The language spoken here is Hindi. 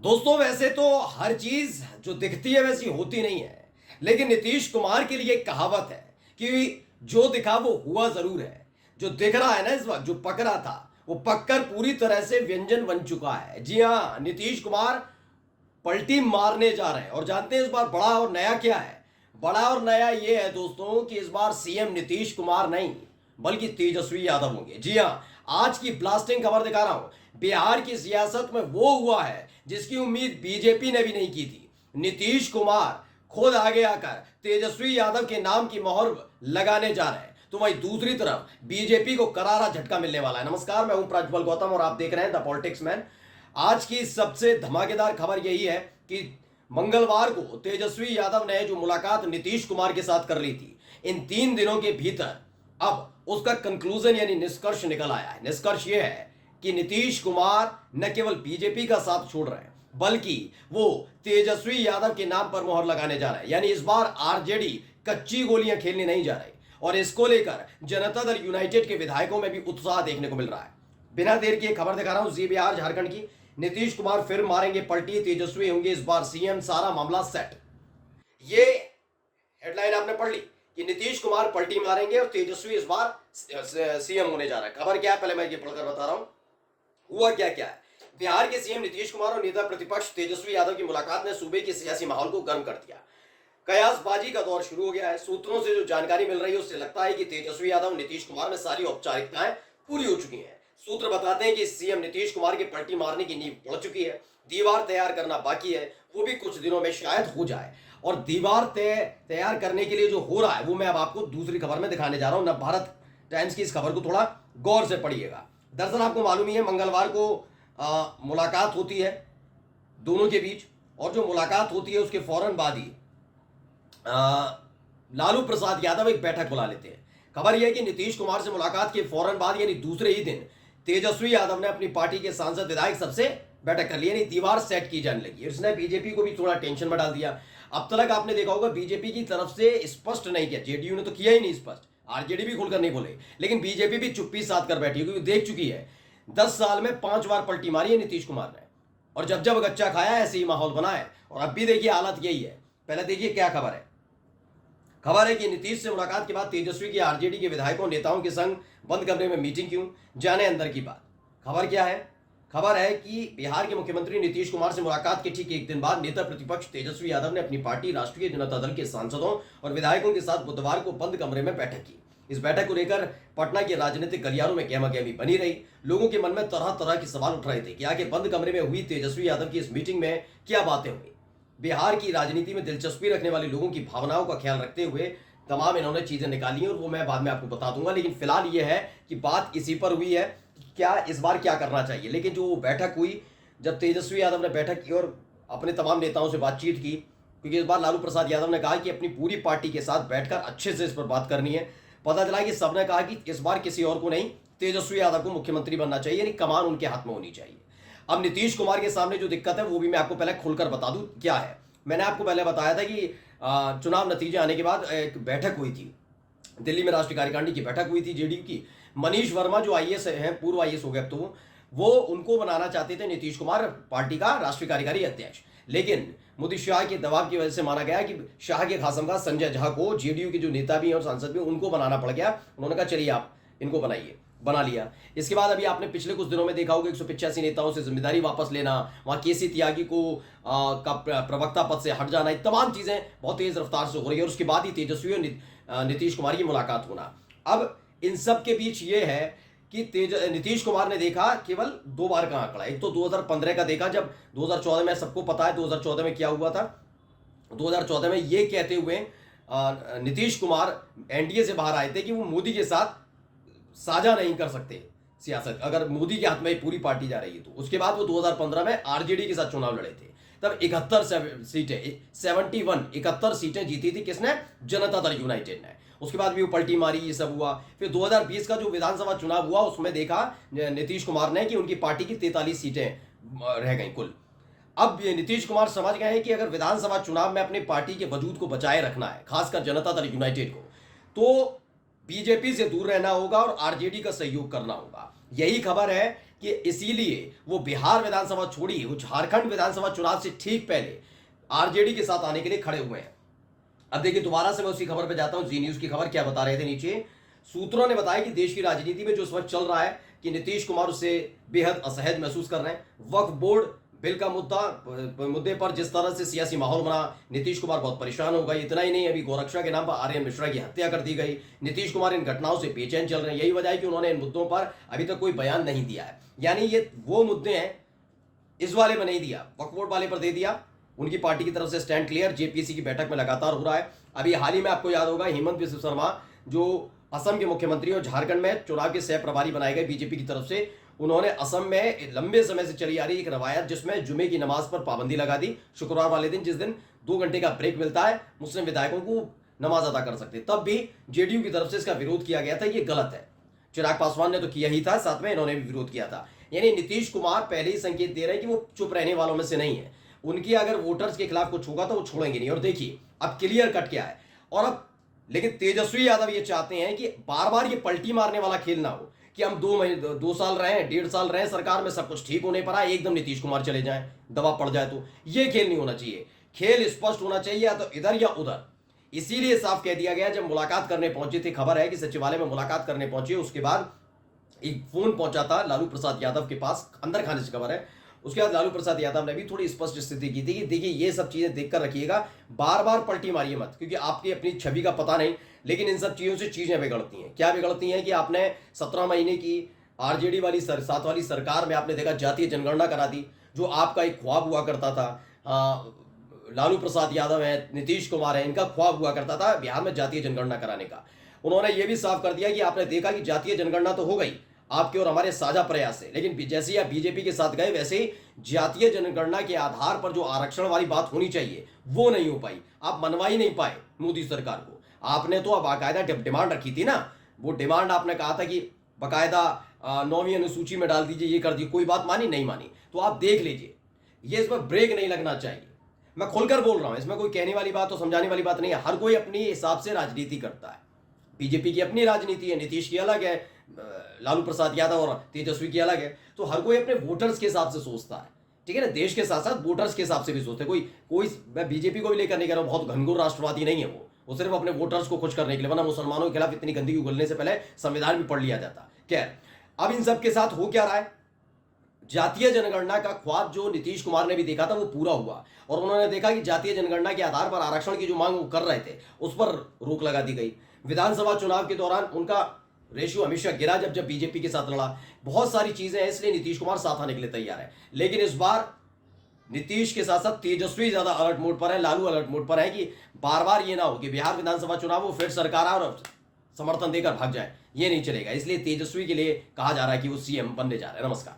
दोस्तों वैसे तो हर चीज जो दिखती है वैसी होती नहीं है, लेकिन नीतीश कुमार के लिए एक कहावत है कि जो दिखा वो हुआ जरूर है। जो दिख रहा है ना इस वक्त, जो पक रहा था वो पककर पूरी तरह से व्यंजन बन चुका है। जी हाँ, नीतीश कुमार पलटी मारने जा रहे हैं। और जानते हैं इस बार बड़ा और नया क्या है? बड़ा और नया ये है दोस्तों कि इस बार सीएम नीतीश कुमार नहीं बल्कि तेजस्वी यादव होंगे। जी हाँ, आज की ब्लास्टिंग खबर दिखा रहा हूं। बिहार की सियासत में वो हुआ है जिसकी उम्मीद बीजेपी ने भी नहीं की थी। नीतीश कुमार खुद आगे आकर तेजस्वी यादव के नाम की मोहर लगाने जा रहे हैं, तो वहीं दूसरी तरफ बीजेपी को करारा झटका मिलने वाला है। नमस्कार, मैं हूं प्रज्वल गौतम और आप देख रहे हैं द पॉलिटिक्स मैन। आज की सबसे धमाकेदार खबर यही है कि मंगलवार को तेजस्वी यादव ने जो मुलाकात नीतीश कुमार के साथ कर ली थी, इन 3 दिनों के भीतर अब उसका कंक्लूजन यानी निष्कर्ष निकल आया है। निष्कर्ष यह है कि नीतीश कुमार न केवल बीजेपी का साथ छोड़ रहे हैं बल्कि वो तेजस्वी यादव के नाम पर मोहर लगाने जा रहे हैं। यानी इस बार आरजेडी कच्ची गोलियां खेलने नहीं जा रही और इसको लेकर जनता दल यूनाइटेड के विधायकों में भी उत्साह देखने को मिल रहा है। बिना देर की एक खबर दिखा रहा हूं जी बिहार झारखंड की। नीतीश कुमार फिर मारेंगे पलटी, तेजस्वी होंगे इस बार सीएम, सारा मामला सेट। ये हेडलाइन आपने पढ़ ली कि नीतीश कुमार पलटी मारेंगे और तेजस्वी इस बार सीएम होने जा रहा है। खबर क्या है पहले मैं ये पढ़कर बता रहा हूं। हुआ क्या क्या है? बिहार के सीएम नीतीश कुमार और नेता प्रतिपक्ष तेजस्वी यादव की मुलाकात ने सूबे के सियासी माहौल को गर्म कर दिया। कयासबाजी का दौर शुरू हो गया है। सूत्रों से जो जानकारी मिल रही है उससे लगता है कि तेजस्वी यादव नीतीश कुमार में सारी औपचारिकताएं पूरी हो चुकी हैं। सूत्र बताते हैं कि सीएम नीतीश कुमार की पलटी मारने की नींव पड़ चुकी है। दीवार तैयार करना बाकी है, वो भी कुछ दिनों में शायद हो जाए। और दीवार तैयार करने के लिए जो हो रहा है वो मैं अब आपको दूसरी खबर में दिखाने जा रहा हूं। नवभारत टाइम्स की इस खबर को थोड़ा गौर से पढ़िएगा। दरअसल आपको मालूम ही है मंगलवार को मुलाकात होती है दोनों के बीच, और जो मुलाकात होती है उसके फौरन बाद ही लालू प्रसाद यादव एक बैठक बुला लेते हैं। खबर यह है कि नीतीश कुमार से मुलाकात के फौरन बाद यानी दूसरे ही दिन तेजस्वी यादव ने अपनी पार्टी के सांसद विधायक सबसे बैठक कर ली, यानी दीवार सेट की जाने लगी। इसने बीजेपी को भी थोड़ा टेंशन में डाल दिया। अब तक आपने देखा होगा बीजेपी की तरफ से स्पष्ट नहीं किया, जेडीयू ने तो किया ही नहीं स्पष्ट, आरजेडी भी खुलकर नहीं बोले, लेकिन बीजेपी भी चुप्पी साध कर बैठी है क्योंकि देख चुकी है 10 साल में 5 बार पलटी मारी है नीतीश कुमार ने, और जब जब गच्चा खाया ऐसे ही माहौल बना है। और अब भी देखिए हालत यही है। पहले देखिए क्या खबर है। खबर है कि नीतीश से मुलाकात के बाद तेजस्वी की आरजेडी के विधायकों नेताओं के संग बंद कमरे में मीटिंग क्यों, जाने अंदर की बात। खबर क्या है? खबर है कि बिहार के मुख्यमंत्री नीतीश कुमार से मुलाकात के ठीक एक दिन बाद नेता प्रतिपक्ष तेजस्वी यादव ने अपनी पार्टी राष्ट्रीय जनता दल के सांसदों और विधायकों के साथ बुधवार को बंद कमरे में बैठक की। इस बैठक को लेकर पटना के राजनीतिक गलियारों में गहमागहमी बनी रही। लोगों के मन में तरह तरह के सवाल उठ रहे थे कि आगे बंद कमरे में हुई तेजस्वी यादव की इस मीटिंग में क्या बातें हुई। बिहार की राजनीति में दिलचस्पी रखने वाले लोगों की भावनाओं का ख्याल रखते हुए तमाम इन्होंने चीजें निकाली हैं और वो मैं बाद में आपको बता दूंगा। लेकिन फिलहाल ये है कि बात इसी पर हुई है कि क्या इस बार क्या करना चाहिए। लेकिन जो बैठक हुई, जब तेजस्वी यादव ने बैठक की और अपने तमाम नेताओं से बातचीत की, क्योंकि इस बार लालू प्रसाद यादव ने कहा कि अपनी पूरी पार्टी के साथ बैठकर अच्छे से इस पर बात करनी है। पता चला कि सबने कहा कि इस बार किसी और को नहीं, तेजस्वी यादव को मुख्यमंत्री बनना चाहिए, यानी कमान उनके हाथ में होनी चाहिए। अब नीतीश कुमार के सामने जो दिक्कत है वो भी मैं आपको पहले खुलकर बता दूं क्या है। मैंने आपको पहले बताया था कि चुनाव नतीजे आने के बाद एक बैठक हुई थी दिल्ली में, राष्ट्रीय कार्यकारिणी की बैठक हुई थी जेडीयू की। मनीष वर्मा जो आईएएस हैं, पूर्व आईएएस हो गए अब तो, वो उनको बनाना चाहते थे नीतीश कुमार पार्टी का राष्ट्रीय कार्यकारी अध्यक्ष, लेकिन मोदी शाह के दबाव की वजह से माना गया कि शाह के खासमखा संजय झा को, जेडीयू के जो नेता भी हैं और सांसद भी, उनको बनाना पड़ गया। उन्होंने कहा चलिए आप इनको बनाइए, बना लिया। इसके बाद अभी आपने पिछले कुछ दिनों में देखा होगा 185 नेताओं से जिम्मेदारी वापस लेना, वहां केसी त्यागी को का प्रवक्ता पद से हट जाना, ये तमाम चीजें बहुत तेज रफ्तार से हो रही है। और उसके बाद ही तेजस्वी और नीतीश कुमार की मुलाकात होना। अब इन सब के बीच ये है कि नीतीश कुमार ने देखा केवल 2 बार का आंकड़ा। एक तो 2015 का देखा, जब 2014 में सबको पता है 2014 में क्या हुआ था। 2014 में ये कहते हुए नीतीश कुमार एनडीए से बाहर आए थे कि वो मोदी के साथ साझा नहीं कर सकते सियासत, अगर मोदी के हाथ में पूरी पार्टी जा रही है तो। उसके बाद वो 2015 में आरजेडी के साथ चुनाव लड़े थे, तब 71 सीटें जीती थी किसने? जनता दल यूनाइटेड ने। उसके बाद भी वो पलटी मारी, ये सब हुआ। फिर 2020 का जो विधानसभा चुनाव हुआ उसमें देखा नीतीश कुमार ने कि उनकी पार्टी की 43 सीटें रह गई कुल। अब नीतीश कुमार समझ गए हैं कि अगर विधानसभा चुनाव में अपनी पार्टी के वजूद को बचाए रखना है, खासकर जनता दल यूनाइटेड को, तो बीजेपी से दूर रहना होगा और आरजेडी का सहयोग करना होगा। यही खबर है कि इसीलिए वो बिहार विधानसभा छोड़ी, वो झारखंड विधानसभा चुनाव से ठीक पहले आरजेडी के साथ आने के लिए खड़े हुए हैं। अब देखिए दोबारा से मैं उसी खबर पे जाता हूं, जी न्यूज की खबर क्या बता रहे थे नीचे। सूत्रों ने बताया कि देश की राजनीति में जो इस वक्त चल रहा है कि नीतीश कुमार उससे बेहद असहज महसूस कर रहे हैं। वक्फ बोर्ड बिल का मुद्दे पर जिस तरह से सियासी माहौल बना, नीतीश कुमार बहुत परेशान हो गए। इतना ही नहीं, अभी गोरक्षा के नाम पर आर्यन मिश्रा की हत्या कर दी गई। नीतीश कुमार इन घटनाओं से बेचैन चल रहे हैं। यही वजह है कि उन्होंने इन मुद्दों पर अभी तक कोई बयान नहीं दिया है। यानी ये वो मुद्दे हैं, इस वाले में नहीं दिया, वक्फ बोर्ड वाले पर दे दिया। उनकी पार्टी की तरफ से स्टैंड क्लियर। जेपीसी की बैठक में लगातार हो रहा है। अभी हाल ही में आपको याद होगा हेमंत बिस्व शर्मा जो असम के मुख्यमंत्री और झारखंड में चुनाव के सह प्रभारी बनाए गए बीजेपी की तरफ से, उन्होंने असम में लंबे समय से चली आ रही एक रवायत जिसमें जुमे की नमाज पर पाबंदी लगा दी। शुक्रवार वाले दिन, जिस दिन 2 घंटे का ब्रेक मिलता है, मुस्लिम विधायकों को नमाज अदा कर सकते, तब भी जेडीयू की तरफ से इसका विरोध किया गया था। ये गलत है। चिराग पासवान ने तो किया ही था, साथ में इन्होंने भी विरोध किया था। यानी नीतीश कुमार पहले ही संकेत दे रहे हैं कि वो चुप रहने वालों में से नहीं है। उनकी अगर वोटर्स के खिलाफ कुछ होगा तो वो छोड़ेंगे नहीं। और देखिए अब क्लियर कट क्या है। और अब लेकिन तेजस्वी यादव ये चाहते हैं कि बार बार ये पलटी मारने वाला खेल ना हो कि हम 2 साल रहे, 1.5 साल रहे सरकार में, सब कुछ ठीक होने पर आए, एकदम नीतीश कुमार चले जाएं, दबाव पड़ जाए। तो ये खेल नहीं होना चाहिए। खेल स्पष्ट होना चाहिए, या तो इधर या उधर। इसीलिए साफ कह दिया गया, जब मुलाकात करने पहुंचे थे, खबर है कि सचिवालय में मुलाकात करने पहुंचे, उसके बाद एक फोन पहुंचा था लालू प्रसाद यादव के पास, अंदर खाने से खबर है। उसके बाद लालू प्रसाद यादव ने भी थोड़ी स्पष्ट स्थिति की थी कि देखिए ये सब चीजें देखकर रखिएगा, बार बार पलटी मारिए मत, क्योंकि आपकी अपनी छवि का पता नहीं। लेकिन इन सब चीजों से चीजें बिगड़ती हैं। क्या बिगड़ती हैं कि आपने 17 महीने की आरजेडी वाली 7 वाली सरकार में आपने देखा जातीय जनगणना करा दी, जो आपका एक ख्वाब हुआ करता था। लालू प्रसाद यादव है, नीतीश कुमार है, इनका ख्वाब हुआ करता था बिहार में जातीय जनगणना कराने का। उन्होंने ये भी साफ कर दिया कि आपने देखा कि जातीय जनगणना तो हो गई आपके और हमारे साझा प्रयास से, लेकिन जैसे ही आप बीजेपी के साथ गए वैसे ही जातीय जनगणना के आधार पर जो आरक्षण वाली बात होनी चाहिए वो नहीं हो पाई। आप मनवा ही नहीं पाए मोदी सरकार को। आपने तो अब बाकायदा डिमांड रखी थी ना, वो डिमांड आपने कहा था कि बाकायदा 9वीं अनुसूची में डाल दीजिए, ये कर दीजिए, कोई बात मानी नहीं मानी। तो आप देख लीजिए, ये इसमें ब्रेक नहीं लगना चाहिए। मैं खुलकर बोल रहा हूं, इसमें कोई कहने वाली बात और समझाने वाली बात नहीं है। हर कोई अपने हिसाब से राजनीति करता है। बीजेपी की अपनी राजनीति है, नीतीश की अलग है, लालू प्रसाद यादव और तेजस्वी की अलग है। तो हर कोई अपने वोटर्स के हिसाब से सोचता है, ठीक है ना। देश के साथ साथ वोटर्स के हिसाब से भी सोचते हैं। कोई मैं बीजेपी को भी लेकर नहीं कह रहा हूं, बहुत घनघोर राष्ट्रवादी नहीं है वो सिर्फ अपने वोटर्स को खुश करने के लिए, वरना मुसलमानों के खिलाफ इतनी गंदगी उगलने से पहले संविधान भी पढ़ लिया जाता। खैर, अब इन सब के साथ हो क्या रहा है, जातीय जनगणना का ख्वाब जो नीतीश कुमार ने भी देखा था वो पूरा हुआ। और उन्होंने देखा कि जातीय जनगणना के आधार पर आरक्षण की जो मांग वो कर रहे थे उस पर रोक लगा दी गई। विधानसभा चुनाव के दौरान उनका रेशियो हमेशा गिरा जब बीजेपी के साथ लड़ा। बहुत सारी चीजें हैं, इसलिए नीतीश कुमार साथ आने के लिए तैयार है। लेकिन इस बार नीतीश के साथ साथ तेजस्वी ज्यादा अलर्ट मोड पर है, लालू अलर्ट मोड पर है कि बार बार ये ना हो कि बिहार विधानसभा चुनाव वो फिर सरकार आए और समर्थन देकर भाग जाए। ये नहीं चलेगा। इसलिए तेजस्वी के लिए कहा जा रहा है कि वो सीएम बनने जा रहे हैं। नमस्कार।